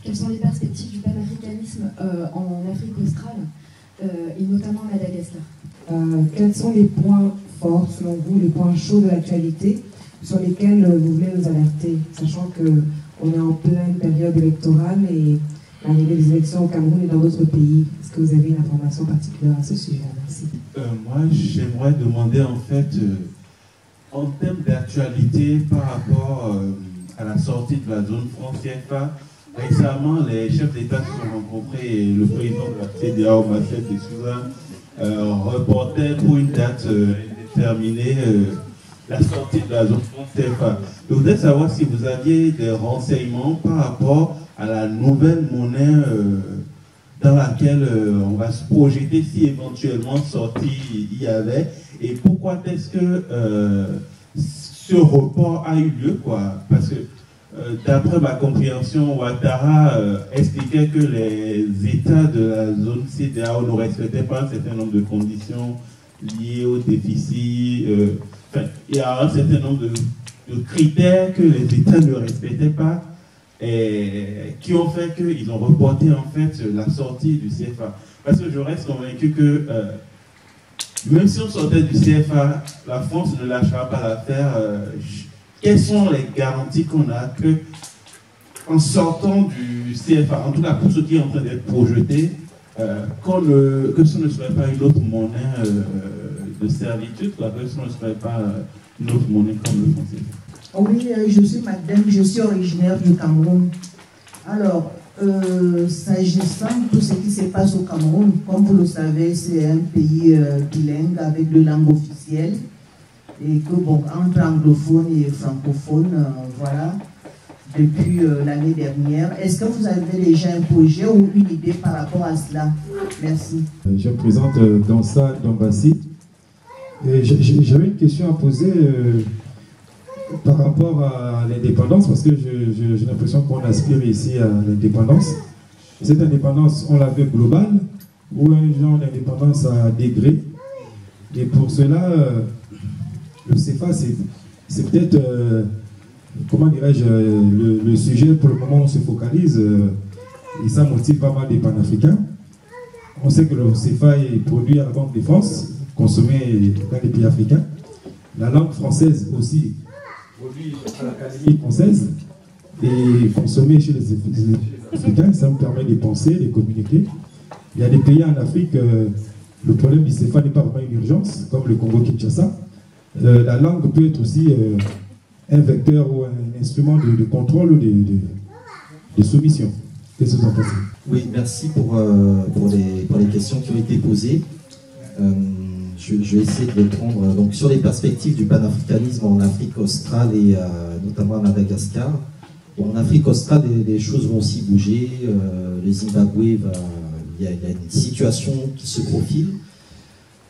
quelles sont les perspectives du panafricanisme en Afrique australe et notamment à Madagascar? Quels sont les points forts, selon vous, les points chauds de l'actualité sur lesquels vous voulez nous alerter, sachant qu'on est en pleine période électorale et l'arrivée des élections au Cameroun et dans d'autres pays? Est-ce que vous avez une information particulière à ce sujet? Merci. Moi, j'aimerais demander en fait, en termes d'actualité par rapport à la sortie de la zone franc CFA, récemment, les chefs d'État se sont rencontrés et le président de la CEDEAO, Marcel de Souza, reportait pour une date indéterminée la sortie de la zone franc CFA. Je voudrais savoir si vous aviez des renseignements par rapport à la nouvelle monnaie dans laquelle on va se projeter si éventuellement sortie il y avait, et pourquoi est-ce que ce report a eu lieu, quoi? Parce que d'après ma compréhension, Ouattara expliquait que les États de la zone CEDEAO ne respectaient pas un certain nombre de conditions liées au déficit. Il y a un certain nombre de critères que les États ne respectaient pas et qui ont fait qu'ils ont reporté en fait la sortie du CFA. Parce que je reste convaincu que même si on sortait du CFA, la France ne lâchera pas l'affaire. Quelles sont les garanties qu'on a que, en sortant du CFA, en tout cas pour ce qui est en train d'être projeté, que ce ne serait pas une autre monnaie de servitude, que ce ne serait pas une autre monnaie comme le franc CFA? Oui, je suis madame, je suis originaire du Cameroun. Alors, s'agissant de tout ce qui se passe au Cameroun, comme vous le savez, c'est un pays bilingue avec deux langues officielles. Et que, bon, entre anglophones et francophones, voilà, depuis l'année dernière. Est-ce que vous avez déjà un projet ou une idée par rapport à cela? Merci. Je me présente Dansa Dambassi. J'avais une question à poser par rapport à l'indépendance, parce que j'ai l'impression qu'on aspire ici à l'indépendance. Cette indépendance, on la veut globale ou un genre d'indépendance à degré? Et pour cela, le CFA, c'est peut-être, comment dirais-je, le sujet pour le moment où on se focalise, et ça motive pas mal des panafricains. On sait que le CFA est produit à la Banque de France, consommé dans les pays africains. La langue française aussi, produit à l'Académie française et consommée chez les Africains. Ça me permet de penser, de communiquer. Il y a des pays en Afrique, le problème du CFA n'est pas vraiment une urgence, comme le Congo-Kinshasa. La langue peut être aussi un vecteur ou un instrument de contrôle ou de soumission. Qu'est-ce que vous en pensez? Oui, merci pour les questions qui ont été posées. Je vais essayer de répondre. Donc, sur les perspectives du panafricanisme en Afrique australe et notamment à Madagascar. Bon, en Afrique australe, les choses vont aussi bouger. Le Zimbabwe, il y a une situation qui se profile.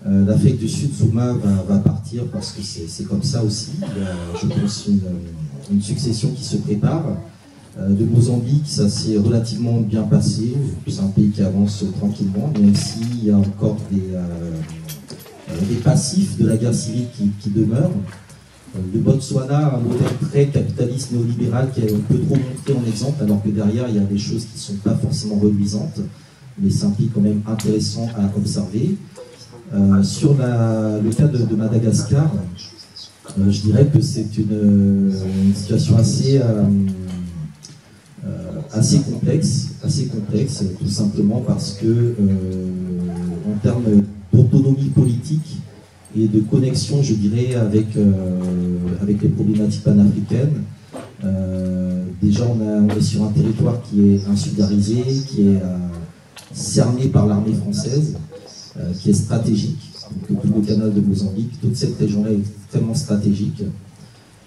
L'Afrique du Sud, Zuma va partir parce que c'est comme ça aussi. Il y a, je pense, une succession qui se prépare. De Mozambique, ça s'est relativement bien passé. C'est un pays qui avance tranquillement, même s'il y a encore des passifs de la guerre civile qui demeurent. Le Botswana, un modèle très capitaliste néolibéral qui est un peu trop montré en exemple, alors que derrière, il y a des choses qui ne sont pas forcément reluisantes, mais c'est un pays quand même intéressant à observer. Sur le cas de Madagascar, je dirais que c'est une situation assez complexe, tout simplement parce que en termes d'autonomie politique et de connexion, je dirais, avec les problématiques panafricaines, déjà on est sur un territoire qui est insularisé, qui est cerné par l'armée française, qui est stratégique, donc tout le canal de Mozambique, toute cette région-là est extrêmement stratégique.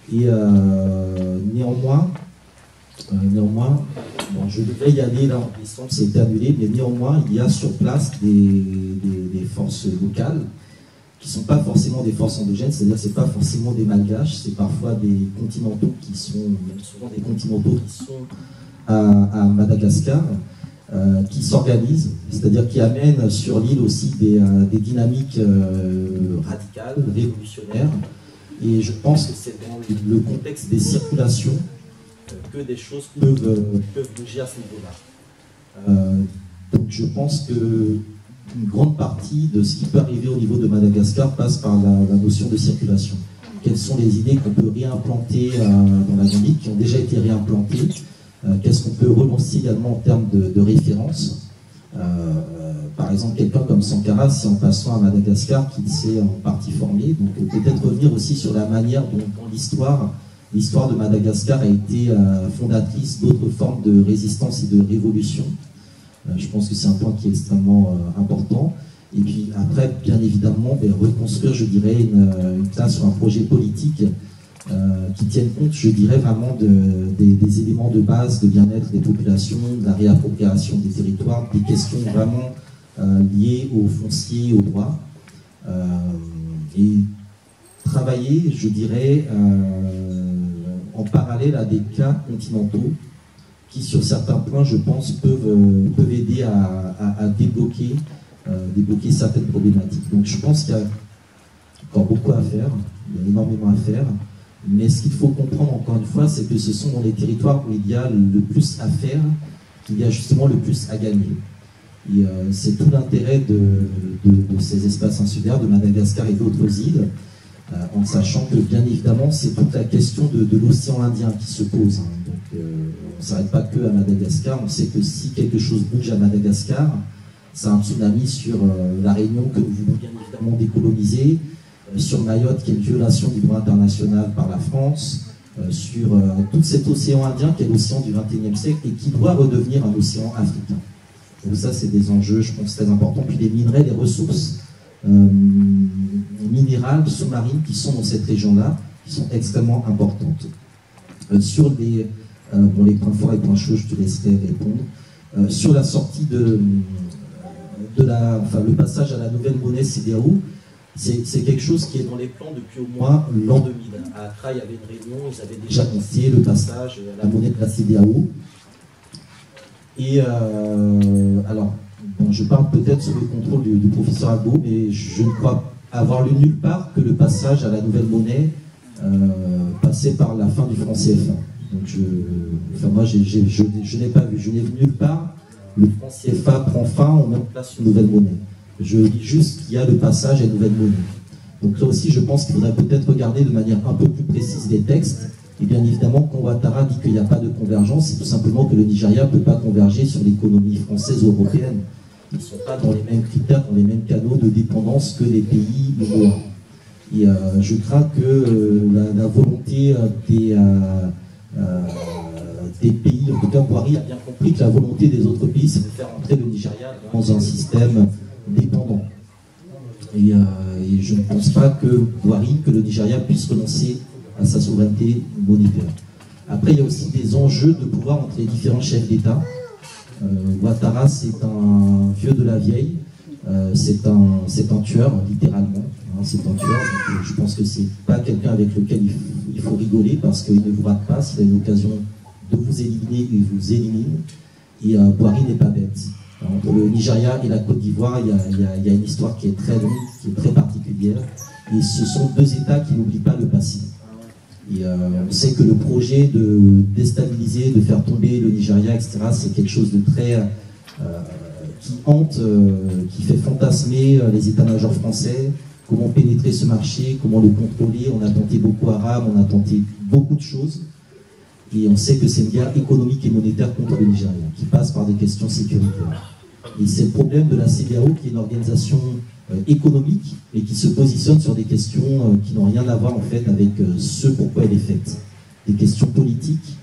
Et néanmoins, bon, je devais y aller là en décembre, c'est annulé, mais néanmoins, il y a sur place des forces locales qui ne sont pas forcément des forces endogènes, c'est-à-dire que ce n'est pas forcément des malgaches, c'est parfois des continentaux qui sont, même souvent des continentaux qui sont à Madagascar, qui s'organisent, c'est-à-dire qui amènent sur l'île aussi des dynamiques radicales, révolutionnaires. Et je pense que c'est dans le contexte des circulations que des choses peuvent bouger à ce niveau-là. Donc je pense que une grande partie de ce qui peut arriver au niveau de Madagascar passe par la notion de circulation. Quelles sont les idées qu'on peut réimplanter dans la Gambie, qui ont déjà été réimplantées? Qu'est-ce qu'on peut relancer également en termes de référence? Par exemple, quelqu'un comme Sankara, c'est en passant à Madagascar qu'il s'est en partie formé. Donc peut-être revenir aussi sur la manière dont l'histoire de Madagascar a été fondatrice d'autres formes de résistance et de révolution. Je pense que c'est un point qui est extrêmement important. Et puis après, bien évidemment, reconstruire, je dirais, une place sur un projet politique qui tienne compte, je dirais, vraiment des éléments de base de bien-être des populations, de la réappropriation des territoires, des questions vraiment liées au foncier, au droit. Et travailler, je dirais, en parallèle à des cas continentaux qui, sur certains points, je pense, peuvent aider à débloquer certaines problématiques. Donc je pense qu'il y a encore beaucoup à faire, il y a énormément à faire, mais ce qu'il faut comprendre encore une fois, c'est que ce sont dans les territoires où il y a le plus à faire qu'il y a justement le plus à gagner. Et c'est tout l'intérêt de ces espaces insulaires, de Madagascar et d'autres îles, en sachant que bien évidemment c'est toute la question de l'océan Indien qui se pose. Donc on ne s'arrête pas que à Madagascar, on sait que si quelque chose bouge à Madagascar, c'est un tsunami sur la Réunion que nous voulons bien évidemment décoloniser, sur Mayotte qui est une violation du droit international par la France, sur tout cet océan Indien qui est l'océan du XXIe siècle et qui doit redevenir un océan africain. Donc ça c'est des enjeux je pense très importants. Puis les minerais, les ressources minérales, sous-marines qui sont dans cette région-là, qui sont extrêmement importantes. Sur les points forts et points chauds, je te laisserai répondre. Sur la sortie le passage à la nouvelle monnaie CEDEAO, c'est quelque chose qui est dans les plans depuis au moins l'an 2000. À Accra, il y avait une réunion, ils avaient déjà annoncé le passage à la monnaie de la CEDEAO. Et alors, bon, je parle peut-être sous le contrôle du professeur Agbo, mais je ne crois avoir lu nulle part que le passage à la nouvelle monnaie passait par la fin du franc CFA. Donc moi, je n'ai pas vu, je n'ai vu nulle part le franc CFA prend fin, on met en place une nouvelle monnaie. Je dis juste qu'il y a le passage à une nouvelle monnaie. Donc là aussi, je pense qu'il faudrait peut-être regarder de manière un peu plus précise les textes. Et bien évidemment, quand Ouattara dit qu'il n'y a pas de convergence, c'est tout simplement que le Nigeria ne peut pas converger sur l'économie française ou européenne. Ils ne sont pas dans les mêmes critères, dans les mêmes canaux de dépendance que les pays UOA. Et je crains que la volonté des pays, en tout cas Boari a bien compris que la volonté des autres pays, c'est de faire entrer le Nigeria dans un système dépendant. Et je ne pense pas que le Nigeria puisse renoncer à sa souveraineté monétaire. Après, il y a aussi des enjeux de pouvoir entre les différents chefs d'État. Ouattara, c'est un vieux de la vieille, c'est un tueur, littéralement. C'est un tueur, donc je pense que c'est pas quelqu'un avec lequel il faut rigoler parce qu'il ne vous rate pas, s'il a une occasion de vous éliminer, il vous élimine. Et Boari n'est pas bête. Entre le Nigeria et la Côte d'Ivoire, il y a une histoire qui est très longue, qui est très particulière. Et ce sont deux États qui n'oublient pas le passé. Et on sait que le projet de déstabiliser, de faire tomber le Nigeria, etc., c'est quelque chose de très... qui hante, qui fait fantasmer les états-majors français. Comment pénétrer ce marché, comment le contrôler. On a tenté Boko Haram, on a tenté beaucoup de choses. Et on sait que c'est une guerre économique et monétaire contre le Nigeria, qui passe par des questions sécuritaires. Et c'est le problème de la CEDEAO, qui est une organisation économique, et qui se positionne sur des questions qui n'ont rien à voir en fait avec ce pourquoi elle est faite. Des questions politiques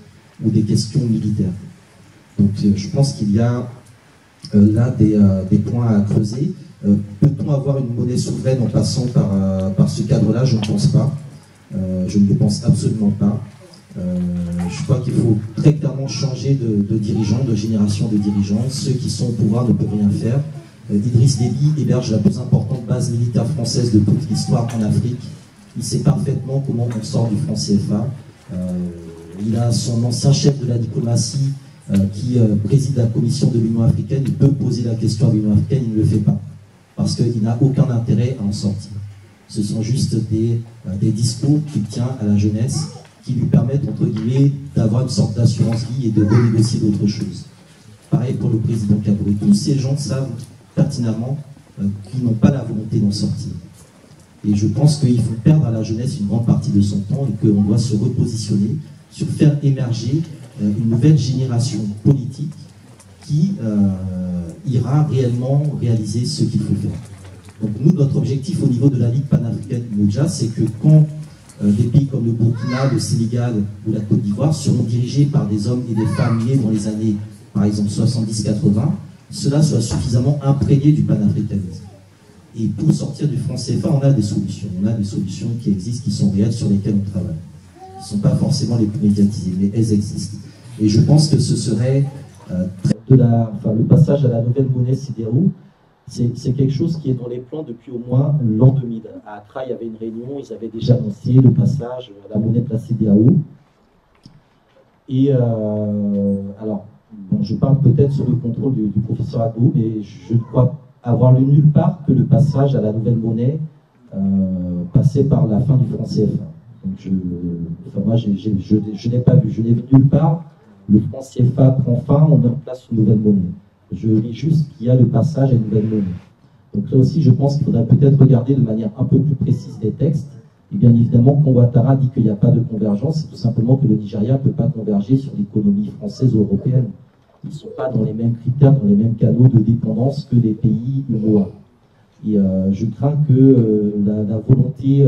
ou des questions militaires. Donc je pense qu'il y a là des points à creuser. Peut-on avoir une monnaie souveraine en passant par ce cadre-là? Je ne pense pas. Je ne le pense absolument pas. Je crois qu'il faut très clairement changer de dirigeants, de génération de dirigeants. Ceux qui sont au pouvoir ne peuvent rien faire. Idriss Déby héberge la plus importante base militaire française de toute l'histoire en Afrique. Il sait parfaitement comment on sort du franc CFA. Il a son ancien chef de la diplomatie qui préside la commission de l'Union africaine. Il peut poser la question à l'Union africaine, il ne le fait pas. Parce qu'il n'a aucun intérêt à en sortir. Ce sont juste des discours qu'il tient à la jeunesse qui lui permettent, entre guillemets, d'avoir une sorte d'assurance vie et de renégocier d'autres choses. Pareil pour le président Kaboré. Tous ces gens savent pertinemment qu'ils n'ont pas la volonté d'en sortir. Et je pense qu'il faut perdre à la jeunesse une grande partie de son temps et qu'on doit se repositionner sur faire émerger une nouvelle génération politique qui ira réellement réaliser ce qu'il faut faire. Donc nous, notre objectif au niveau de la Ligue panafricaine Moudja, c'est que quand des pays comme le Burkina, le Sénégal ou la Côte d'Ivoire seront dirigés par des hommes et des femmes nés dans les années, par exemple, 70-80, cela soit suffisamment imprégné du panafricanisme. Et pour sortir du franc CFA, on a des solutions. On a des solutions qui existent, qui sont réelles, sur lesquelles on travaille. Qui ne sont pas forcément les plus médiatisées, mais elles existent. Et je pense que ce serait le passage à la nouvelle monnaie CEDEAO, c'est quelque chose qui est dans les plans depuis au moins l'an 2000. À Accra, il y avait une réunion, ils avaient déjà annoncé le passage à la monnaie de la CEDEAO. Et alors, bon, je parle peut-être sous le contrôle du professeur Adou, mais je ne crois avoir lu nulle part que le passage à la nouvelle monnaie passait par la fin du franc CFA. Donc moi, je n'ai pas vu, je n'ai vu nulle part le franc CFA prend fin, on met en place une nouvelle monnaie. Je lis juste qu'il y a le passage à une nouvelle monnaie. Donc là aussi, je pense qu'il faudrait peut-être regarder de manière un peu plus précise les textes. Et bien évidemment, quand Ouattara dit qu'il n'y a pas de convergence, c'est tout simplement que le Nigeria ne peut pas converger sur l'économie française ou européenne. Ils ne sont pas dans les mêmes critères, dans les mêmes canaux de dépendance que les pays UMOA. Et je crains que la volonté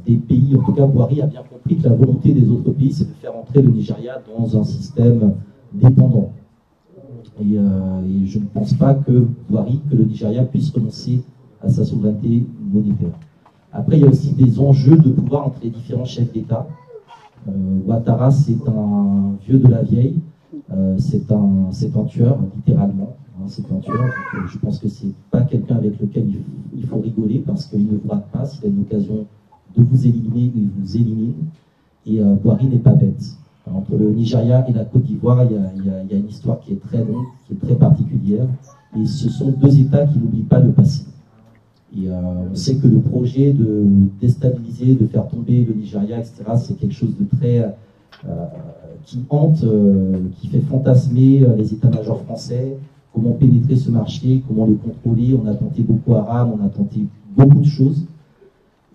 des pays, en tout cas Bouhari a bien compris que la volonté des autres pays, c'est de faire entrer le Nigeria dans un système dépendant. Et je ne pense pas que le Nigeria puisse renoncer à sa souveraineté monétaire. Après, il y a aussi des enjeux de pouvoir entre les différents chefs d'État. Ouattara, c'est un vieux de la vieille, c'est un tueur, littéralement. Hein, c'est un tueur, donc, je pense que c'est pas quelqu'un avec lequel il faut rigoler, parce qu'il ne brade pas. S'il a une occasion de vous éliminer, il vous élimine. Et Bouhari n'est pas bête. Alors, entre le Nigeria et la Côte d'Ivoire, il y a une histoire qui est très longue, qui est très particulière. Et ce sont deux États qui n'oublient pas le passé. Et on sait que le projet de déstabiliser, de faire tomber le Nigeria, etc., c'est quelque chose de très... qui hante, qui fait fantasmer les états-majors français, comment pénétrer ce marché, comment le contrôler. On a tenté Boko Haram, on a tenté beaucoup de choses.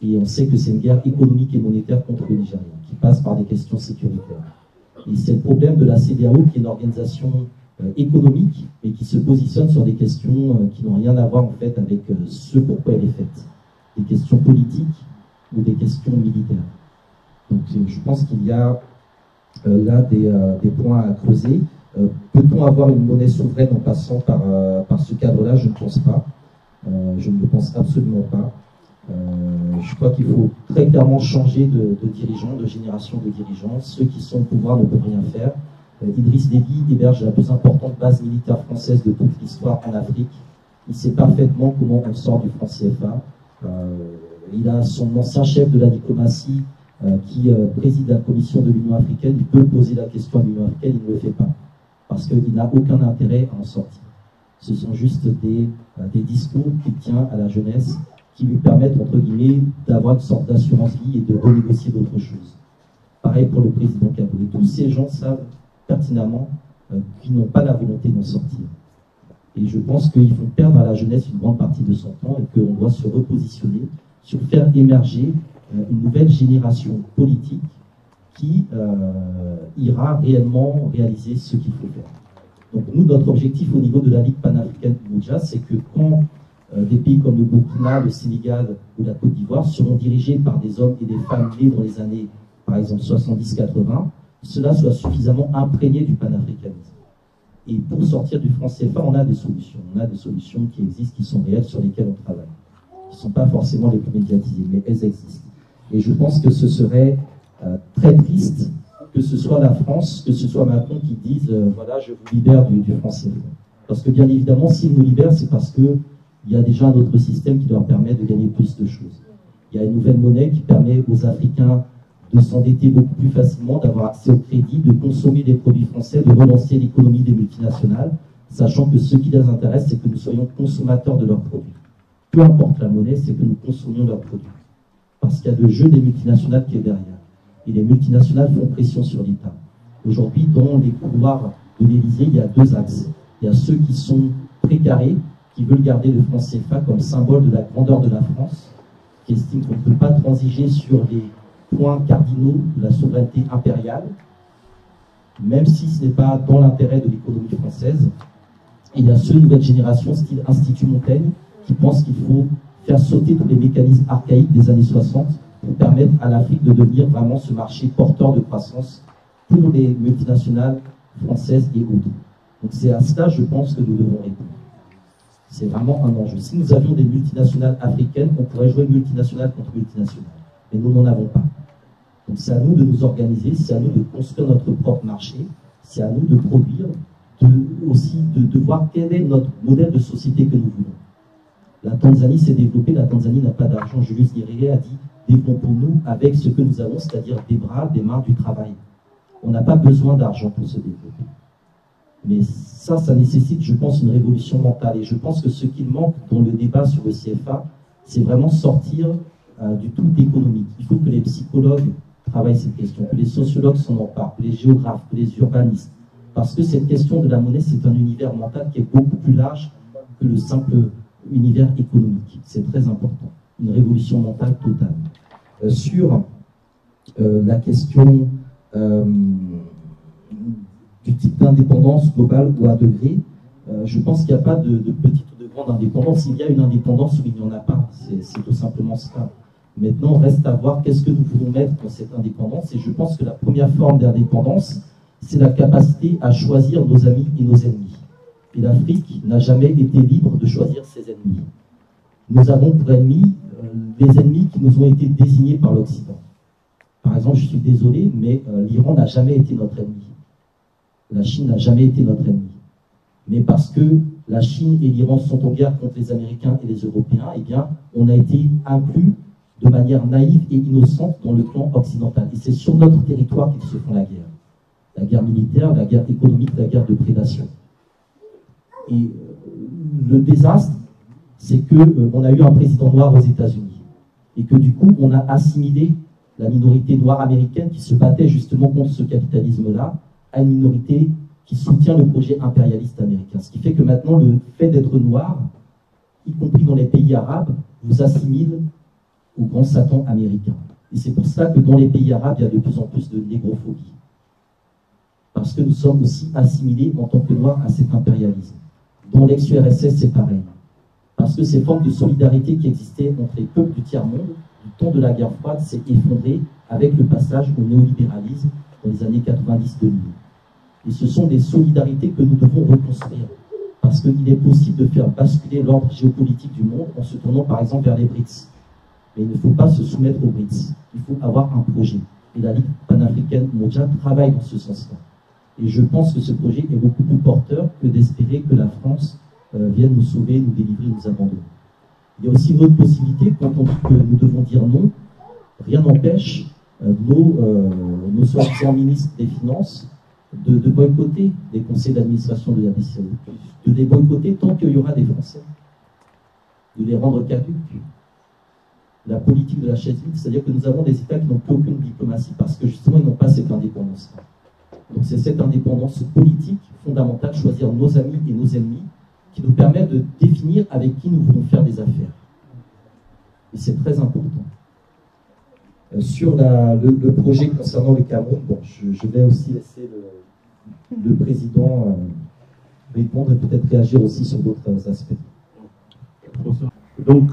Et on sait que c'est une guerre économique et monétaire contre le Nigeria, qui passe par des questions sécuritaires. Et c'est le problème de la CEDEAO, qui est une organisation économique, mais qui se positionne sur des questions qui n'ont rien à voir en fait avec ce pourquoi elle est faite. Des questions politiques ou des questions militaires. Donc je pense qu'il y a là des points à creuser. Peut-on avoir une monnaie souveraine en passant par ce cadre-là? Je ne pense pas. Je ne le pense absolument pas. Je crois qu'il faut très clairement changer de dirigeants, de génération de dirigeants. Ceux qui sont au pouvoir ne peuvent rien faire. Idriss Déby héberge la plus importante base militaire française de toute l'histoire en Afrique. Il sait parfaitement comment on sort du franc CFA. Il a son ancien chef de la diplomatie qui préside la commission de l'Union africaine. Il peut poser la question à l'Union africaine, il ne le fait pas. Parce qu'il n'a aucun intérêt à en sortir. Ce sont juste des discours qu'il tient à la jeunesse qui lui permettent, entre guillemets, d'avoir une sorte d'assurance vie et de renégocier d'autres choses. Pareil pour le président Kaboré. Tous ces gens savent pertinemment qu'ils n'ont pas la volonté d'en sortir. Et je pense qu'ils font perdre à la jeunesse une grande partie de son temps et qu'on doit se repositionner sur faire émerger une nouvelle génération politique qui ira réellement réaliser ce qu'il faut faire. Donc nous, notre objectif au niveau de la Ligue panafricaine du Moudja, c'est que quand des pays comme le Burkina, le Sénégal ou la Côte d'Ivoire seront dirigés par des hommes et des femmes nés dans les années, par exemple, 70-80, cela soit suffisamment imprégné du panafricanisme. Et pour sortir du franc CFA, on a des solutions. On a des solutions qui existent, qui sont réelles, sur lesquelles on travaille. Qui ne sont pas forcément les plus médiatisées, mais elles existent. Et je pense que ce serait très triste que ce soit la France, que ce soit Macron qui dise voilà, je vous libère du franc CFA. Parce que bien évidemment, s'ils nous libèrent, c'est parce qu'il y a déjà un autre système qui leur permet de gagner plus de choses. Il y a une nouvelle monnaie qui permet aux Africains de s'endetter beaucoup plus facilement, d'avoir accès au crédit, de consommer des produits français, de relancer l'économie des multinationales, sachant que ce qui les intéresse, c'est que nous soyons consommateurs de leurs produits. Peu importe la monnaie, c'est que nous consommions leurs produits. parce qu'il y a le jeu des multinationales qui est derrière. Et les multinationales font pression sur l'État. Aujourd'hui, dans les couloirs de l'Élysée, il y a deux axes. Il y a ceux qui sont précarés, qui veulent garder le franc CFA comme symbole de la grandeur de la France, qui estiment qu'on ne peut pas transiger sur les points cardinaux de la souveraineté impériale, même si ce n'est pas dans l'intérêt de l'économie française. Et il y a ceux de nouvelle génération, style Institut Montaigne, qui pensent qu'il faut faire sauter tous les mécanismes archaïques des années 60 pour permettre à l'Afrique de devenir vraiment ce marché porteur de croissance pour les multinationales françaises et autres. Donc c'est à cela, je pense, que nous devons répondre. C'est vraiment un enjeu. Si nous avions des multinationales africaines, on pourrait jouer multinationale contre multinationale. Mais nous n'en avons pas. Donc c'est à nous de nous organiser, c'est à nous de construire notre propre marché, c'est à nous de produire, aussi de voir quel est notre modèle de société que nous voulons. La Tanzanie s'est développée, la Tanzanie n'a pas d'argent. Julius Nyerere a dit, développons-nous avec ce que nous avons, c'est-à-dire des bras, des mains, du travail. On n'a pas besoin d'argent pour se développer. Mais ça nécessite, je pense, une révolution mentale. Et je pense que ce qu'il manque dans le débat sur le CFA, c'est vraiment sortir du tout économique. Il faut que les psychologues travaillent cette question, que les sociologues s'en emparent, que les géographes, que les urbanistes. Parce que cette question de la monnaie, c'est un univers mental qui est beaucoup plus large que le simple univers économique. C'est très important. Une révolution mentale totale. Sur la question du type d'indépendance globale ou à degré, je pense qu'il n'y a pas de petite ou de grande indépendance. Il y a une indépendance ou il n'y en a pas. C'est tout simplement ça. Maintenant, reste à voir qu'est-ce que nous voulons mettre dans cette indépendance. Et je pense que la première forme d'indépendance, c'est la capacité à choisir nos amis et nos ennemis. Et l'Afrique n'a jamais été libre de choisir ses ennemis. Nous avons pour ennemis les ennemis qui nous ont été désignés par l'Occident. Par exemple, je suis désolé, mais l'Iran n'a jamais été notre ennemi. La Chine n'a jamais été notre ennemi. Mais parce que la Chine et l'Iran sont en guerre contre les Américains et les Européens, eh bien, on a été inclus de manière naïve et innocente dans le clan occidental. Et c'est sur notre territoire qu'ils se font la guerre. La guerre militaire, la guerre économique, la guerre de prédation. Et le désastre, c'est qu'on a eu un président noir aux États-Unis. Et que du coup, on a assimilé la minorité noire américaine qui se battait justement contre ce capitalisme-là à une minorité qui soutient le projet impérialiste américain. Ce qui fait que maintenant, le fait d'être noir, y compris dans les pays arabes, vous assimile au grand Satan américain. Et c'est pour ça que dans les pays arabes, il y a de plus en plus de négrophobie. Parce que nous sommes aussi assimilés en tant que noirs à cet impérialisme. Dans l'ex-URSS, c'est pareil. Parce que ces formes de solidarité qui existaient entre les peuples du tiers-monde, du temps de la guerre froide, s'est effondrée avec le passage au néolibéralisme dans les années 90-2000. Et ce sont des solidarités que nous devons reconstruire. Parce qu'il est possible de faire basculer l'ordre géopolitique du monde en se tournant par exemple vers les BRICS. Mais il ne faut pas se soumettre aux BRICS. Il faut avoir un projet. Et la Ligue panafricaine mondiale travaille dans ce sens-là. Et je pense que ce projet est beaucoup plus porteur que d'espérer que la France vienne nous sauver, nous délivrer, nous abandonner. Il y a aussi une autre possibilité, quand on dit que nous devons dire non, rien n'empêche nos soi-disant ministres des Finances de boycotter les conseils d'administration de la BCE, de les boycotter tant qu'il y aura des Français, de les rendre caduques. La politique de la chaise vide, c'est-à-dire que nous avons des États qui n'ont plus aucune diplomatie parce que justement ils n'ont pas cette indépendance-là. Donc c'est cette indépendance politique fondamentale, choisir nos amis et nos ennemis, qui nous permet de définir avec qui nous voulons faire des affaires. Et c'est très important. Sur le projet concernant le Cameroun, bon, je vais aussi laisser le président répondre et peut-être réagir aussi sur d'autres aspects. Donc,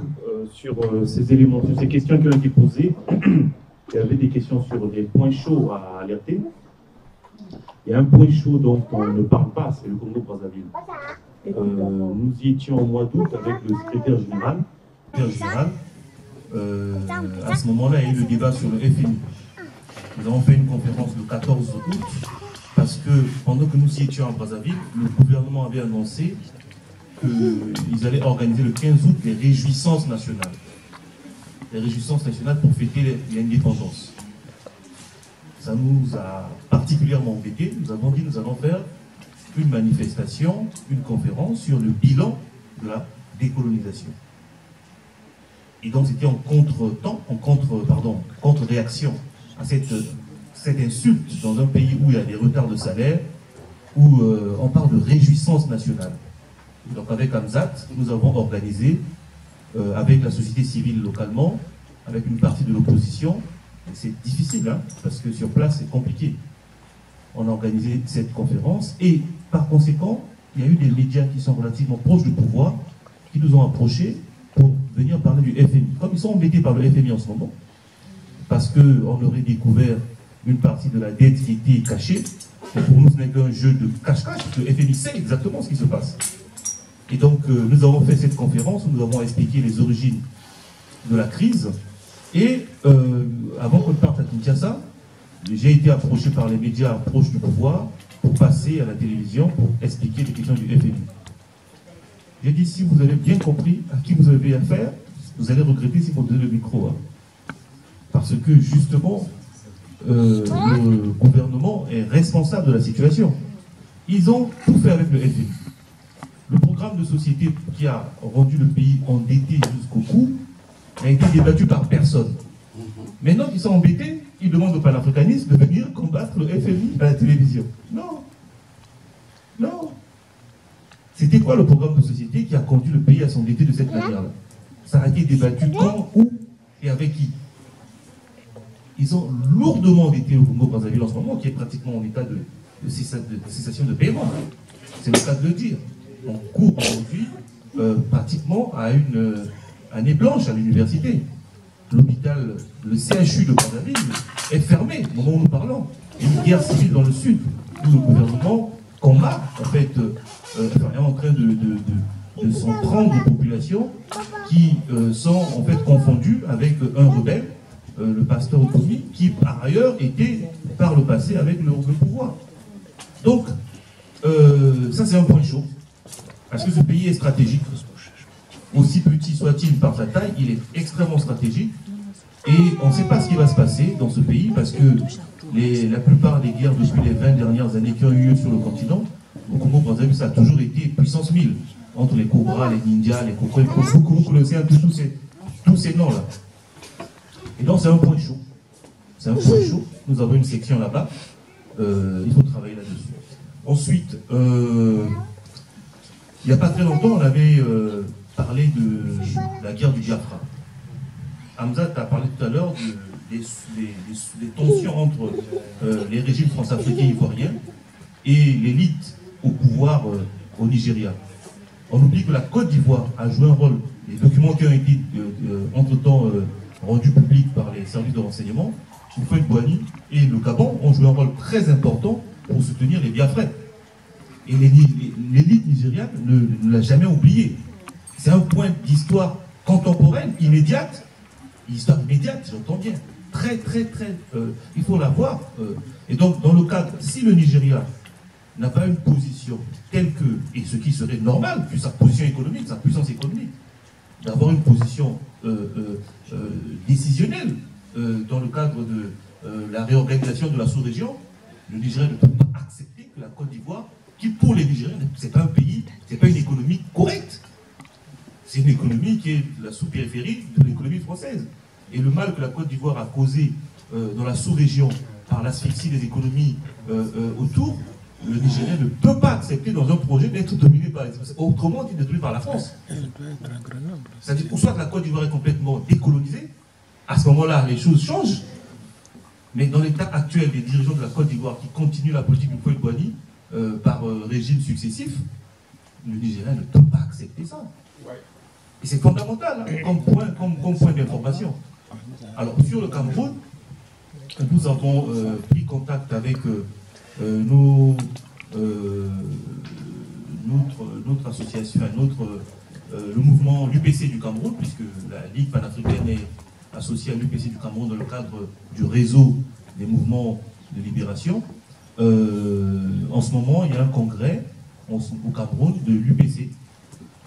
sur ces éléments, sur ces questions qui ont été posées, il y avait des questions sur des points chauds à alerter. Il y a un point chaud dont on ne parle pas, c'est le Congo-Brazzaville. Nous y étions au mois d'août avec le secrétaire général. À ce moment-là, il y a eu le débat sur le FMI. Nous avons fait une conférence le 14 août parce que pendant que nous y étions à Brazzaville, le gouvernement avait annoncé qu'ils allaient organiser le 15 août les réjouissances nationales. Les réjouissances nationales pour fêter l'indépendance. Ça nous a particulièrement embêtés. Nous avons dit nous allons faire une manifestation, une conférence sur le bilan de la décolonisation. Et donc c'était en contre-réaction à cette insulte dans un pays où il y a des retards de salaire, où on parle de réjouissance nationale. Et donc avec Hamzat, nous avons organisé, avec la société civile localement, avec une partie de l'opposition, c'est difficile, hein, parce que sur place c'est compliqué. On a organisé cette conférence et par conséquent, il y a eu des médias qui sont relativement proches du pouvoir, qui nous ont approchés pour venir parler du FMI. Comme ils sont embêtés par le FMI en ce moment, parce qu'on aurait découvert une partie de la dette qui était cachée, et pour nous ce n'est qu'un jeu de cache-cache, le FMI sait exactement ce qui se passe. Et donc nous avons fait cette conférence où nous avons expliqué les origines de la crise, et avant qu'on parte à Kinshasa, j'ai été approché par les médias proches du pouvoir pour passer à la télévision pour expliquer les questions du FMI. J'ai dit, si vous avez bien compris à qui vous avez affaire, vous allez regretter si vous donnez le micro. Hein. Parce que justement, le gouvernement est responsable de la situation. Ils ont tout fait avec le FMI. Le programme de société qui a rendu le pays endetté jusqu'au cou n'a été débattu par personne. Maintenant qu'ils sont embêtés, ils demandent au panafricanisme de venir combattre le FMI à la télévision. Non. Non. C'était quoi le programme de société qui a conduit le pays à s'endetter de cette manière-là? Ça a été débattu quand, où et avec qui? Ils ont lourdement endetté le Congo-Brazzaville en ce moment, qui est pratiquement en état de cessation de paiement. C'est le cas de le dire. On court aujourd'hui pratiquement à une année blanche à l'université. L'hôpital, le CHU de Brazzaville est fermé au moment où nous parlons. Il y a une guerre civile dans le sud, où le gouvernement combat, en fait, est en train de s'en prendre aux populations qui sont en fait confondues avec un rebelle, le pasteur Okomi, qui par ailleurs était par le passé avec le pouvoir. Donc, ça c'est un point chaud, parce que ce pays est stratégique. Aussi petit soit-il par sa taille, il est extrêmement stratégique. Et on ne sait pas ce qui va se passer dans ce pays, parce que la plupart des guerres depuis les 20 dernières années qui ont eu lieu sur le continent, au Congo-Brazzaville, ça a toujours été puissance 1000, entre les Cobras, les Ninjas, les Cocos, vous connaissez tous ces noms-là. Et donc c'est un point chaud. C'est un point chaud. Nous avons une section là-bas. Il faut travailler là-dessus. Ensuite, il n'y a pas très longtemps, on avait parlé de la guerre du Biafra. Hamzat a parlé tout à l'heure des tensions entre les régimes france-africains et ivoiriens et l'élite au pouvoir au Nigeria. On oublie que la Côte d'Ivoire a joué un rôle. Les documents qui ont été entre-temps rendus publics par les services de renseignement, Houphouët-Boigny et le Gabon ont joué un rôle très important pour soutenir les Biafrais. Et l'élite nigériane ne l'a jamais oublié. C'est un point d'histoire contemporaine, immédiate. Histoire immédiate, j'entends bien. Très, très, très... il faut la voir. Et donc, dans le cadre, si le Nigeria n'a pas une position telle que, et ce qui serait normal, vu sa position économique, sa puissance économique, d'avoir une position décisionnelle dans le cadre de la réorganisation de la sous-région, le Nigeria ne peut pas accepter que la Côte d'Ivoire, qui pour les Nigériens, c'est pas un pays, c'est pas une économie correcte. C'est une économie qui est la sous-périphérie de l'économie française. Et le mal que la Côte d'Ivoire a causé dans la sous-région par l'asphyxie des économies autour, le Nigeria ne peut pas accepter dans un projet d'être dominé par les... Autrement, il est dominé par la France. C'est-à-dire, ou soit la Côte d'Ivoire est complètement décolonisée, à ce moment-là, les choses changent. Mais dans l'état actuel des dirigeants de la Côte d'Ivoire qui continuent la politique du Houphouët-Boigny par régime successif, le Nigeria ne peut pas accepter ça. Et c'est fondamental hein, comme point d'information. Alors, sur le Cameroun, nous avons pris contact avec notre association, le mouvement l'UPC du Cameroun, puisque la Ligue panafricaine est associée à l'UPC du Cameroun dans le cadre du réseau des mouvements de libération. En ce moment, il y a un congrès au Cameroun de l'UPC.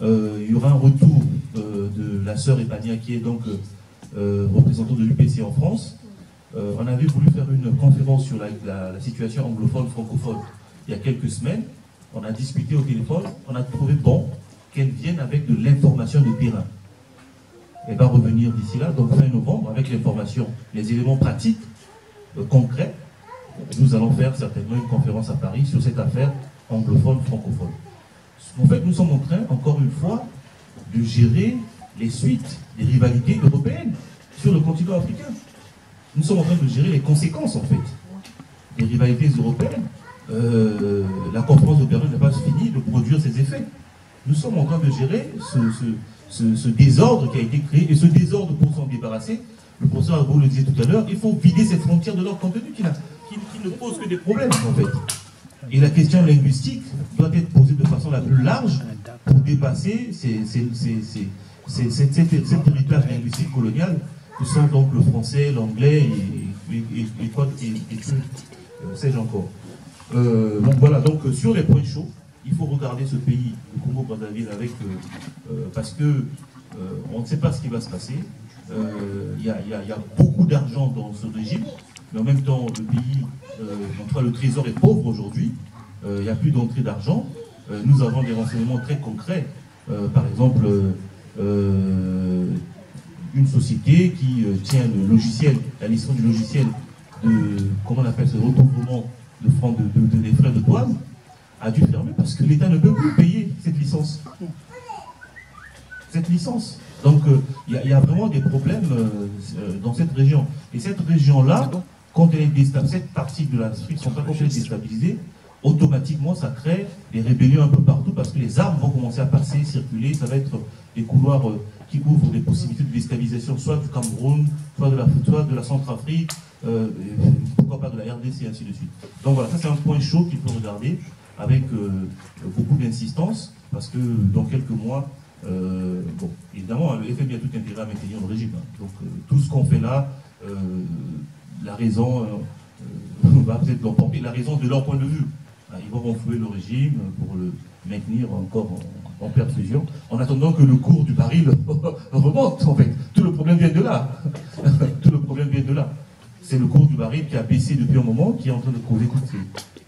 Il y aura un retour de la sœur Epania, qui est donc représentante de l'UPC en France. On avait voulu faire une conférence sur la situation anglophone, francophone, il y a quelques semaines. On a discuté au téléphone, on a trouvé bon qu'elle vienne avec de l'information de terrain. Elle va revenir d'ici là, donc fin novembre, avec l'information, les éléments pratiques, concrets. Nous allons faire certainement une conférence à Paris sur cette affaire anglophone, francophone. En fait, nous sommes en train, encore une fois, de gérer les suites des rivalités européennes sur le continent africain. Nous sommes en train de gérer les conséquences, en fait, des rivalités européennes. La conférence de Berlin n'a pas fini de produire ses effets. Nous sommes en train de gérer ce désordre qui a été créé, et ce désordre, pour s'en débarrasser, le professeur Arbo le disait tout à l'heure, il faut vider ces frontières de leur contenu qui ne posent que des problèmes, en fait. Et la question linguistique doit être posée de façon la plus large pour dépasser cet héritage linguistique colonial que sont donc le français, l'anglais et quoi, sais-je encore. Donc voilà, donc sur les points chauds, il faut regarder ce pays, le Congo-Brazzaville, avec parce que on ne sait pas ce qui va se passer. Il y a beaucoup d'argent dans ce régime, mais en même temps, le pays, en tout cas le trésor est pauvre aujourd'hui. Il n'y a plus d'entrée d'argent. Nous avons des renseignements très concrets. Par exemple, une société qui tient le logiciel, la licence du logiciel de, comment on appelle ce recouvrement des frais de douane, a dû fermer parce que l'État ne peut plus payer cette licence. Donc il y a vraiment des problèmes dans cette région. Et cette région-là, quand elle est déstabilisée, cette partie de l'Afrique ne sont pas complètement déstabilisées, automatiquement ça crée des rébellions un peu partout parce que les armes vont commencer à passer, circuler, ça va être des couloirs qui ouvrent des possibilités de déstabilisation, soit du Cameroun, soit de la Centrafrique, pourquoi pas de la RDC, et ainsi de suite. Donc voilà, ça c'est un point chaud qu'il faut regarder avec beaucoup d'insistance, parce que dans quelques mois, bon, évidemment, le FMI a tout intérêt à maintenir le régime. Donc tout ce qu'on fait là, la raison va peut-être l'emporter, la raison de leur point de vue. Ils vont renflouer le régime pour le maintenir encore en perfusion, en attendant que le cours du baril remonte, en fait. Tout le problème vient de là. Tout le problème vient de là. C'est le cours du baril qui a baissé depuis un moment, qui est en train de causer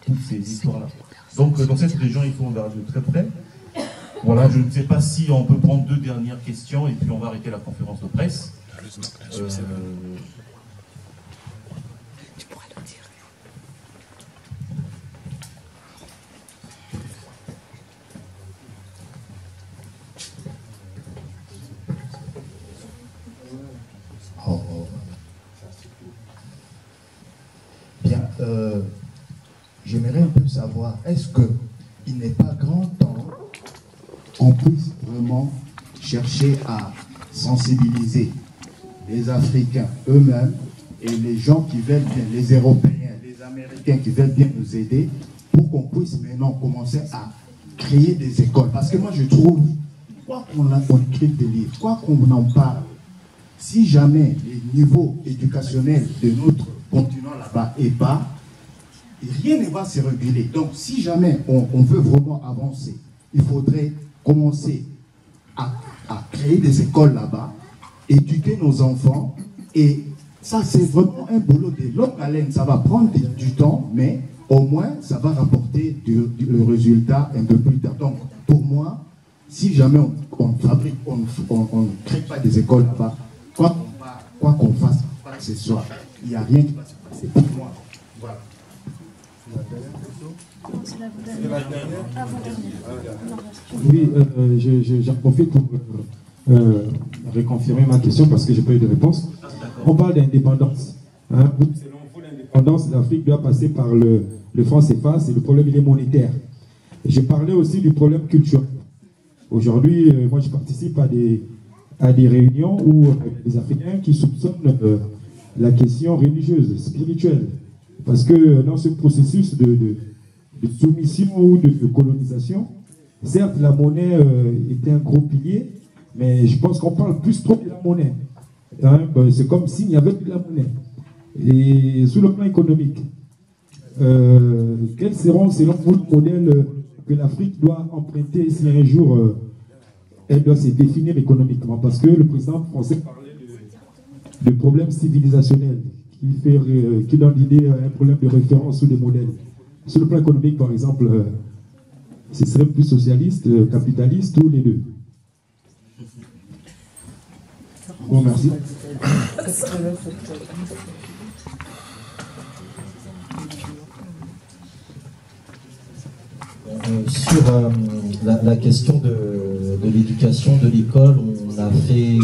toutes ces histoires-là. Donc, dans cette région, il faut regarder de très près. Voilà, je ne sais pas si on peut prendre 2 dernières questions, et puis on va arrêter la conférence de presse. Bien, j'aimerais un peu savoir, est-ce qu'il n'est pas grand temps qu'on puisse vraiment chercher à sensibiliser les Africains eux-mêmes et les gens qui veulent bien, les Européens, les Américains qui veulent bien nous aider, pour qu'on puisse maintenant commencer à créer des écoles. Parce que moi je trouve, quoi qu'on écrit des livres, quoi qu'on en parle, si jamais le niveau éducationnel de notre continent là-bas est bas, rien ne va se réguler. Donc si jamais on veut vraiment avancer, il faudrait commencer à créer des écoles là-bas, éduquer nos enfants, et ça c'est vraiment un boulot de longue haleine. Ça va prendre du temps, mais au moins ça va rapporter le résultat un peu plus tard. Donc pour moi, si jamais on fabrique, on ne crée pas des écoles là-bas, quoi qu'on fasse, quoi que ce soit, il n'y a rien qui va se passer. Pour moi, voilà. Oui, j'en profite pour reconfirmer ma question parce que je n'ai pas eu de réponse. On parle d'indépendance. Hein? Selon vous, l'indépendance, l'Afrique doit passer par le franc CFA, c'est le problème il est monétaire. Je parlais aussi du problème culturel. Aujourd'hui, moi je participe à des réunions où les Africains qui soupçonnent la question religieuse, spirituelle. Parce que dans ce processus de soumission ou de colonisation, certes la monnaie était un gros pilier, mais je pense qu'on parle plus trop de la monnaie. Hein, c'est comme s'il n'y avait plus de la monnaie. Et sur le plan économique, quels seront selon vous le modèle que l'Afrique doit emprunter si un jour elle doit se définir économiquement? Parce que le président français parlait de problèmes civilisationnels qui donne l'idée à un problème de référence ou des modèles. Sur le plan économique, par exemple, ce serait plus socialiste, capitaliste ou les deux? Bon, merci. Sur la question de l'éducation, de l'école, on a fait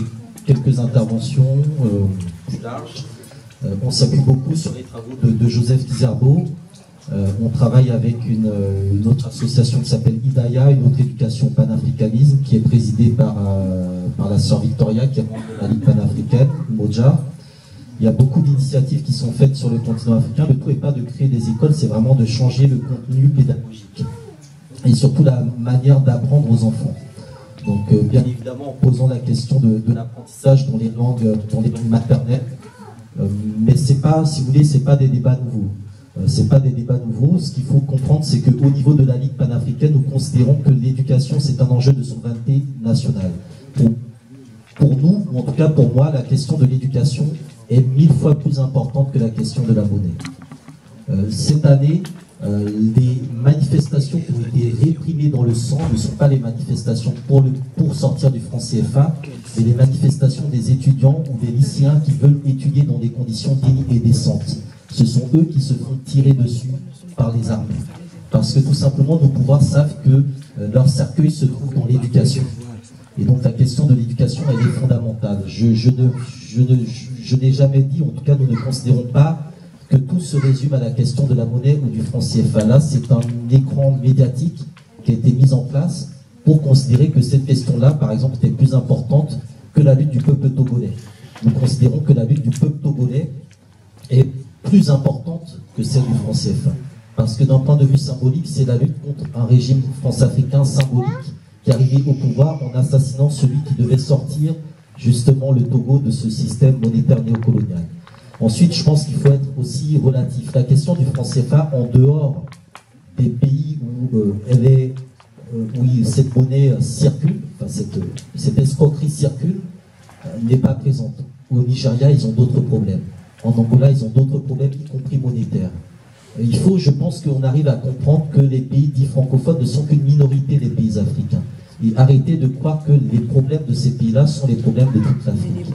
quelques interventions plus larges. On s'appuie beaucoup sur les travaux de Joseph Kizerbo. On travaille avec une autre association qui s'appelle Hidaya, une autre éducation panafricanisme, qui est présidée par la sœur Victoria, qui est membre de la Ligue panafricaine, Moja. Il y a beaucoup d'initiatives qui sont faites sur le continent africain. Le tout n'est pas de créer des écoles, c'est vraiment de changer le contenu pédagogique. Et surtout la manière d'apprendre aux enfants. Donc bien évidemment en posant la question de l'apprentissage dans les langues maternelles. Mais c'est pas, si vous voulez, c'est pas des débats nouveaux. C'est pas des débats nouveaux. Ce qu'il faut comprendre, c'est qu'au niveau de la Ligue panafricaine, nous considérons que l'éducation, c'est un enjeu de souveraineté nationale. Pour nous, ou en tout cas pour moi, la question de l'éducation est 1000 fois plus importante que la question de la monnaie. Cette année, les manifestations qui ont été réprimées dans le sang ne sont pas les manifestations pour sortir du franc CFA, mais les manifestations des étudiants ou des lycéens qui veulent étudier dans des conditions dignes et décentes. Ce sont eux qui se font tirer dessus par les armées. Parce que tout simplement, nos pouvoirs savent que leur cercueil se trouve dans l'éducation. Et donc la question de l'éducation, elle est fondamentale. Je n'ai jamais dit, en tout cas nous ne considérons pas que tout se résume à la question de la monnaie ou du franc CFA. Là, c'est un écran médiatique qui a été mis en place pour considérer que cette question-là, par exemple, était plus importante que la lutte du peuple togolais. Nous considérons que la lutte du peuple togolais est plus importante que celle du franc CFA. Parce que d'un point de vue symbolique, c'est la lutte contre un régime france-africain symbolique qui arrivait au pouvoir en assassinant celui qui devait sortir justement le Togo de ce système monétaire néocolonial. Ensuite, je pense qu'il faut être aussi relatif. La question du franc CFA, en dehors des pays où cette monnaie circule, enfin cette escroquerie circule, n'est pas présente. Au Nigeria, ils ont d'autres problèmes. En Angola, ils ont d'autres problèmes, y compris monétaires. Il faut, je pense, qu'on arrive à comprendre que les pays dits francophones ne sont qu'une minorité des pays africains. Et arrêter de croire que les problèmes de ces pays-là sont les problèmes de toute l'Afrique.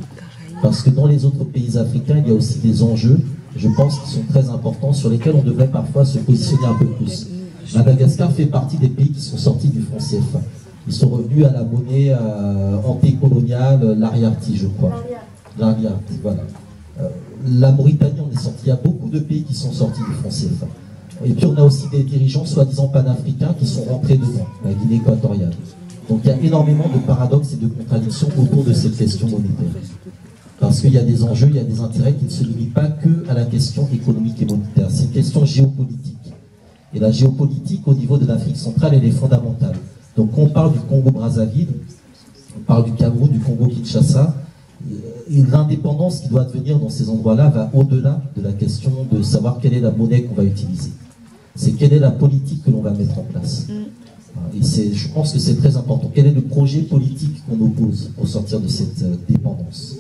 Parce que dans les autres pays africains, il y a aussi des enjeux, je pense, qui sont très importants, sur lesquels on devrait parfois se positionner un peu plus. Madagascar fait partie des pays qui sont sortis du franc CFA. Ils sont revenus à la monnaie antécoloniale, l'Ariarti, je crois. L'Ariarti, voilà. La Mauritanie, on est sorti. Il y a beaucoup de pays qui sont sortis du franc CFA. Et puis on a aussi des dirigeants soi-disant panafricains qui sont rentrés dedans, la Guinée équatoriale. Donc il y a énormément de paradoxes et de contradictions autour de cette question monétaire. Parce qu'il y a des enjeux, il y a des intérêts qui ne se limitent pas que à la question économique et monétaire. C'est une question géopolitique. Et la géopolitique au niveau de l'Afrique centrale, elle est fondamentale. Donc quand on parle du Congo-Brazzaville, on parle du Cameroun, du Congo-Kinshasa, et l'indépendance qui doit advenir dans ces endroits-là va au-delà de la question de savoir quelle est la monnaie qu'on va utiliser. C'est quelle est la politique que l'on va mettre en place. Et je pense que c'est très important. Quel est le projet politique qu'on oppose pour sortir de cette dépendance?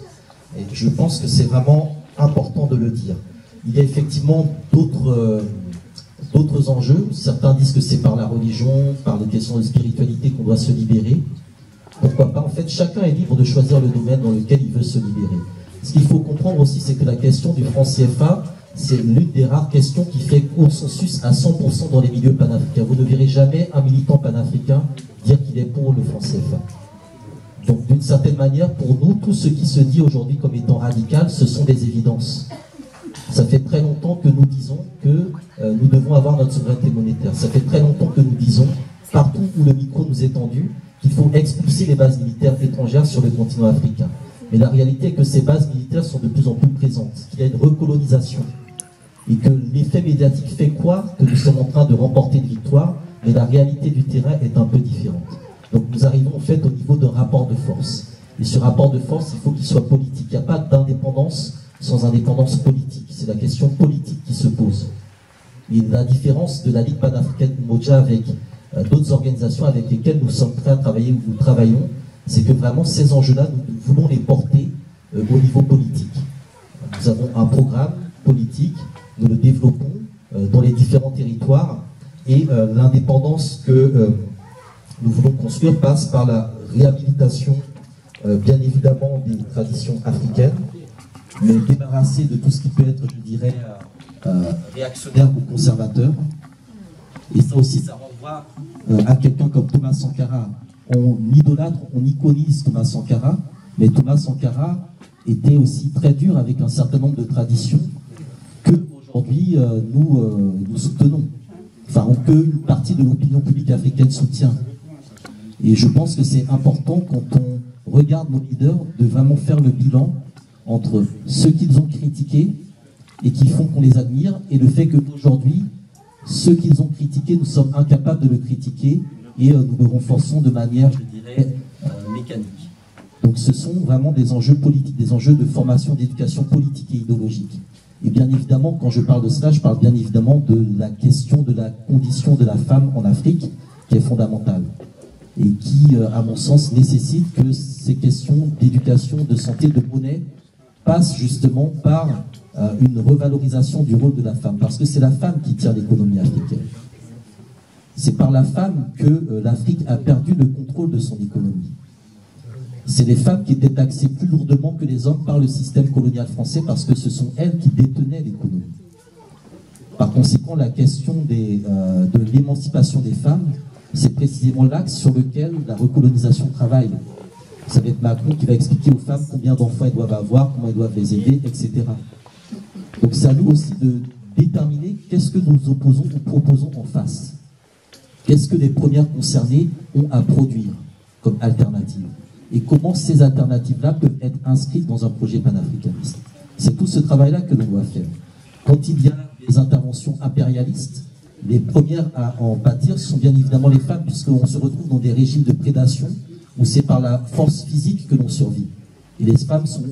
Et je pense que c'est vraiment important de le dire. Il y a effectivement d'autres enjeux. Certains disent que c'est par la religion, par les questions de spiritualité qu'on doit se libérer. Pourquoi pas? En fait, chacun est libre de choisir le domaine dans lequel il veut se libérer. Ce qu'il faut comprendre aussi, c'est que la question du franc CFA, c'est l'une des rares questions qui fait consensus à 100% dans les milieux panafricains. Vous ne verrez jamais un militant panafricain dire qu'il est pour le franc CFA. Donc, d'une certaine manière, pour nous, tout ce qui se dit aujourd'hui comme étant radical, ce sont des évidences. Ça fait très longtemps que nous disons que nous devons avoir notre souveraineté monétaire. Ça fait très longtemps que nous disons, partout où le micro nous est tendu, qu'il faut expulser les bases militaires étrangères sur le continent africain. Mais la réalité est que ces bases militaires sont de plus en plus présentes, qu'il y a une recolonisation, et que l'effet médiatique fait croire que nous sommes en train de remporter une victoire, mais la réalité du terrain est un peu différente. Donc nous arrivons en fait au niveau d'un rapport de force. Et ce rapport de force, il faut qu'il soit politique. Il n'y a pas d'indépendance sans indépendance politique. C'est la question politique qui se pose. Et la différence de la Ligue panafricaine Umoja avec d'autres organisations avec lesquelles nous sommes prêts à travailler ou nous travaillons, c'est que vraiment ces enjeux-là, nous voulons les porter au niveau politique. Nous avons un programme politique, nous le développons dans les différents territoires, et l'indépendance que nous voulons construire passe par la réhabilitation bien évidemment des traditions africaines, mais débarrassé de tout ce qui peut être, je dirais, réactionnaire ou conservateur. Et ça aussi, ça renvoie à quelqu'un comme Thomas Sankara. On idolâtre, on iconise Thomas Sankara, mais Thomas Sankara était aussi très dur avec un certain nombre de traditions que aujourd'hui nous soutenons, enfin qu'une partie de l'opinion publique africaine soutient. Et je pense que c'est important quand on regarde nos leaders de vraiment faire le bilan entre ceux qu'ils ont critiqués et qui font qu'on les admire, et le fait qu'aujourd'hui, ceux qu'ils ont critiqués, nous sommes incapables de le critiquer et nous le renforçons de manière, je dirais, mécanique. Donc ce sont vraiment des enjeux politiques, des enjeux de formation, d'éducation politique et idéologique. Et bien évidemment, quand je parle de cela, je parle bien évidemment de la question de la condition de la femme en Afrique, qui est fondamentale. Et qui, à mon sens, nécessite que ces questions d'éducation, de santé, de monnaie passent justement par une revalorisation du rôle de la femme. Parce que c'est la femme qui tient l'économie africaine. C'est par la femme que l'Afrique a perdu le contrôle de son économie. C'est les femmes qui étaient taxées plus lourdement que les hommes par le système colonial français parce que ce sont elles qui détenaient l'économie. Par conséquent, la question de l'émancipation des femmes, c'est précisément l'axe sur lequel la recolonisation travaille. Ça va être Macron qui va expliquer aux femmes combien d'enfants elles doivent avoir, comment elles doivent les élever, etc. Donc c'est à nous aussi de déterminer qu'est-ce que nous opposons ou proposons en face. Qu'est-ce que les premières concernées ont à produire comme alternative. Et comment ces alternatives-là peuvent être inscrites dans un projet panafricaniste. C'est tout ce travail-là que l'on doit faire. Quand il y a des interventions impérialistes, les premières à en pâtir sont bien évidemment les femmes, puisqu'on se retrouve dans des régimes de prédation où c'est par la force physique que l'on survit. Et les femmes sont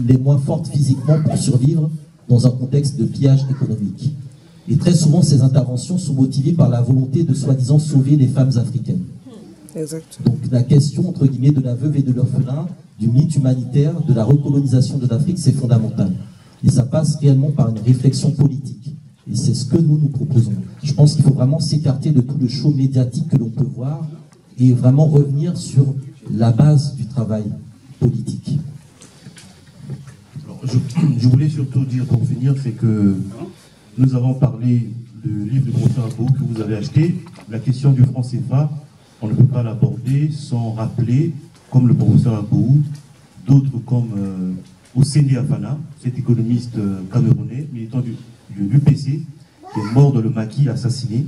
les moins fortes physiquement pour survivre dans un contexte de pillage économique. Et très souvent, ces interventions sont motivées par la volonté de soi-disant sauver les femmes africaines. Exact. Donc la question, entre guillemets, de la veuve et de l'orphelin, du mythe humanitaire, de la recolonisation de l'Afrique, c'est fondamental. Et ça passe réellement par une réflexion politique. Et c'est ce que nous proposons. Je pense qu'il faut vraiment s'écarter de tout le show médiatique que l'on peut voir et vraiment revenir sur la base du travail politique. Alors, je voulais surtout dire, pour finir, c'est que nous avons parlé du livre du professeur Abou que vous avez acheté. La question du franc CFA, on ne peut pas l'aborder sans rappeler, comme le professeur Abou, d'autres comme Ousseini Afana, cet économiste camerounais, militant du l'UPC, qui est mort dans le maquis, assassiné.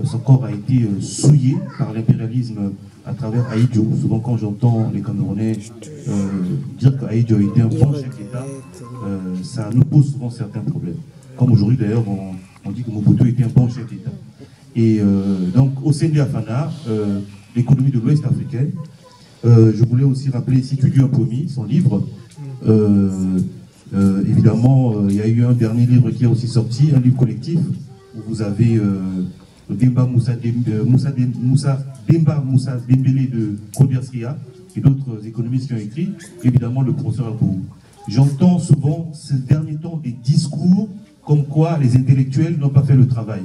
Son corps a été souillé par l'impérialisme à travers Ahidjo. Souvent quand j'entends les Camerounais dire qu'Ahidjo a été un bon chef d'État, ça nous pose souvent certains problèmes. Comme aujourd'hui d'ailleurs, on dit que Mobutu était un bon chef d'État. Et donc Ousseini Afana, l'économie de l'Ouest africaine, je voulais aussi rappeler Situdu Mpomi, son livre. Évidemment, il y a eu un dernier livre qui est aussi sorti, un livre collectif, où vous avez Demba Moussa Dembélé de Koderskia et d'autres économistes qui ont écrit, évidemment le professeur Abou. J'entends souvent ces derniers temps des discours comme quoi les intellectuels n'ont pas fait le travail.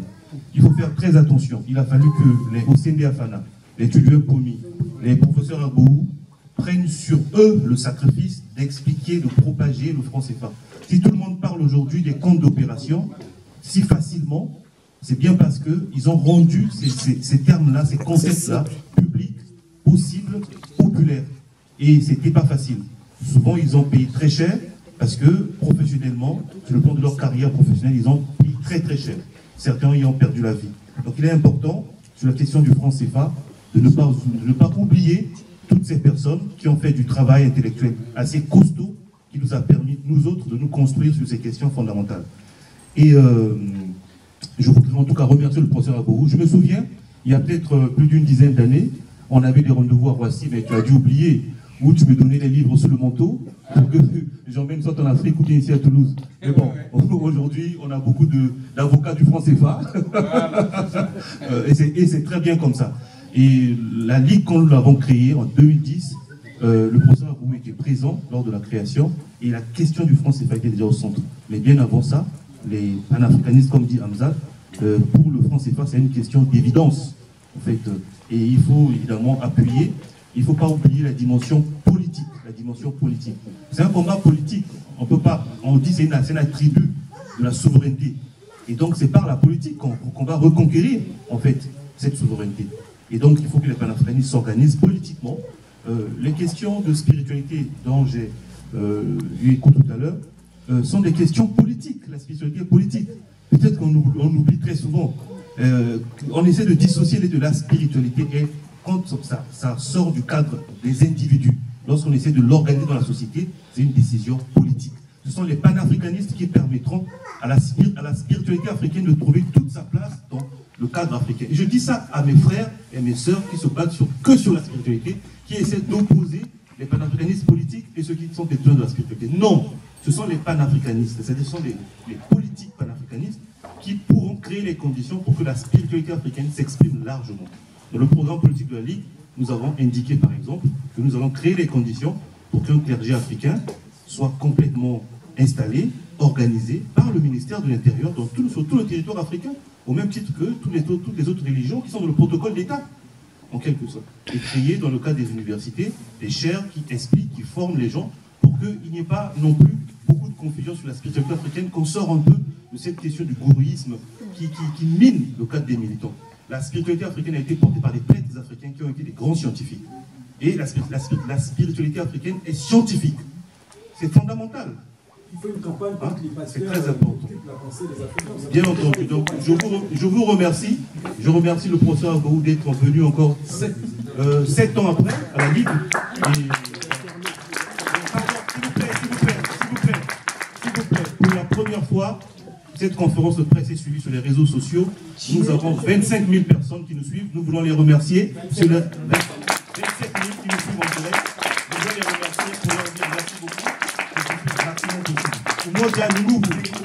Il faut faire très attention. Il a fallu que les Ousseini Afana, les Tudu Mpomi, les professeurs Abou prennent sur eux le sacrifice d'expliquer, de propager le franc CFA. Si tout le monde parle aujourd'hui des comptes d'opération si facilement, c'est bien parce qu'ils ont rendu ces termes-là, ces concepts-là, publics, possibles, populaires. Et c'était pas facile. Souvent, ils ont payé très cher parce que professionnellement, sur le plan de leur carrière professionnelle, ils ont payé très très cher. Certains y ont perdu la vie. Donc il est important, sur la question du franc CFA, de ne pas oublier toutes ces personnes qui ont fait du travail intellectuel assez costaud qui nous a permis, nous autres, de nous construire sur ces questions fondamentales. Et je voudrais en tout cas remercier le professeur Abou. Je me souviens, il y a peut-être plus d'une dizaine d'années, on avait des rendez-vous à Roissy, mais tu as dû oublier, où tu me donnais les livres sous le manteau pour que j'emmène soit en Afrique ou bien ici à Toulouse. Mais bon, aujourd'hui, on a beaucoup d'avocats du franc CFA. Et c'est très bien comme ça. Et la Ligue, quand nous l'avons créée en 2010, le professeur Abou était présent lors de la création et la question du franc CFA était déjà au centre. Mais bien avant ça, les panafricanistes, comme dit Hamza, pour le franc CFA, c'est une question d'évidence, en fait. Et il faut évidemment appuyer il ne faut pas oublier la dimension politique. C'est un combat politique. On peut pas, on dit c'est un attribut de la souveraineté. Et donc c'est par la politique qu'on va reconquérir en fait cette souveraineté. Et donc il faut que les panafricanistes s'organisent politiquement. Les questions de spiritualité dont j'ai eu écho tout à l'heure sont des questions politiques. La spiritualité est politique. Peut-être qu'on oublie très souvent. On essaie de dissocier de la spiritualité et quand ça sort du cadre des individus, lorsqu'on essaie de l'organiser dans la société, c'est une décision politique. Ce sont les panafricanistes qui permettront à la spiritualité africaine de trouver toute sa place dans le cadre africain. Et je dis ça à mes frères et mes sœurs qui se battent que sur la spiritualité, qui essaient d'opposer les panafricanistes politiques et ceux qui sont des tenants de la spiritualité. Non, ce sont les panafricanistes, c'est-à-dire ce sont les politiques panafricanistes qui pourront créer les conditions pour que la spiritualité africaine s'exprime largement. Dans le programme politique de la Ligue, nous avons indiqué par exemple que nous allons créer les conditions pour qu'un clergé africain soit complètement installé, organisé par le ministère de l'Intérieur sur tout le territoire africain, au même titre que toutes les autres religions qui sont dans le protocole d'État, en quelque sorte. Et créer dans le cadre des universités des chaires qui expliquent, qui forment les gens pour qu'il n'y ait pas non plus beaucoup de confusion sur la spiritualité africaine, qu'on sort un peu de cette question du gourouisme qui mine le cadre des militants. La spiritualité africaine a été portée par des prêtres africains qui ont été des grands scientifiques. Et la spiritualité africaine est scientifique. C'est fondamental. Il faut une campagne contre les pasteurs. C'est très important. La pensée des Africains. Bien entendu. Donc, je vous remercie. Je remercie le professeur Agou d'être venu encore 7 ans après à la Ligue. S'il vous plaît, pour la première fois, cette conférence de presse est suivie sur les réseaux sociaux. Nous avons 25 000 personnes qui nous suivent. Nous voulons les remercier. Sur les 27 000 qui nous suivent en direct. Nous voulons les remercier pour leur dire merci beaucoup. Merci beaucoup.